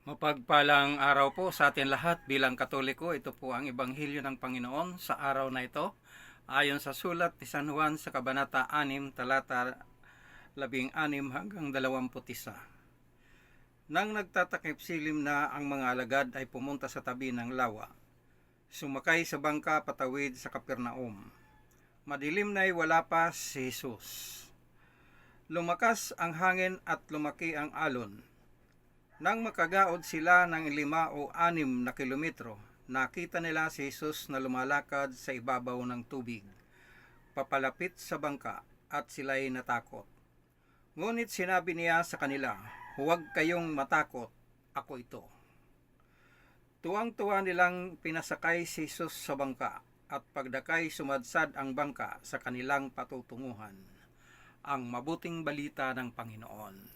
Mapagpalang araw po sa atin lahat bilang Katoliko. Ito po ang Ebanghelyo ng Panginoon sa araw na ito. Ayon sa sulat ni San Juan sa Kabanata 6, talata 16 hanggang 21. Nang nagtatakip silim na ang mga alagad ay pumunta sa tabi ng lawa. Sumakay sa bangka patawid sa Kapernaum. Madilim na'y wala pa si Jesus. Lumakas ang hangin at lumaki ang alon. Nang makagaod sila ng 5 o 6 na kilometro, nakita nila si Jesus na lumalakad sa ibabaw ng tubig, papalapit sa bangka, at sila'y natakot. Ngunit sinabi niya sa kanila, "Huwag kayong matakot, ako ito." Tuwang-tuwa nilang pinasakay si Jesus sa bangka, at pagdakay sumadsad ang bangka sa kanilang patutunguhan. Ang mabuting balita ng Panginoon.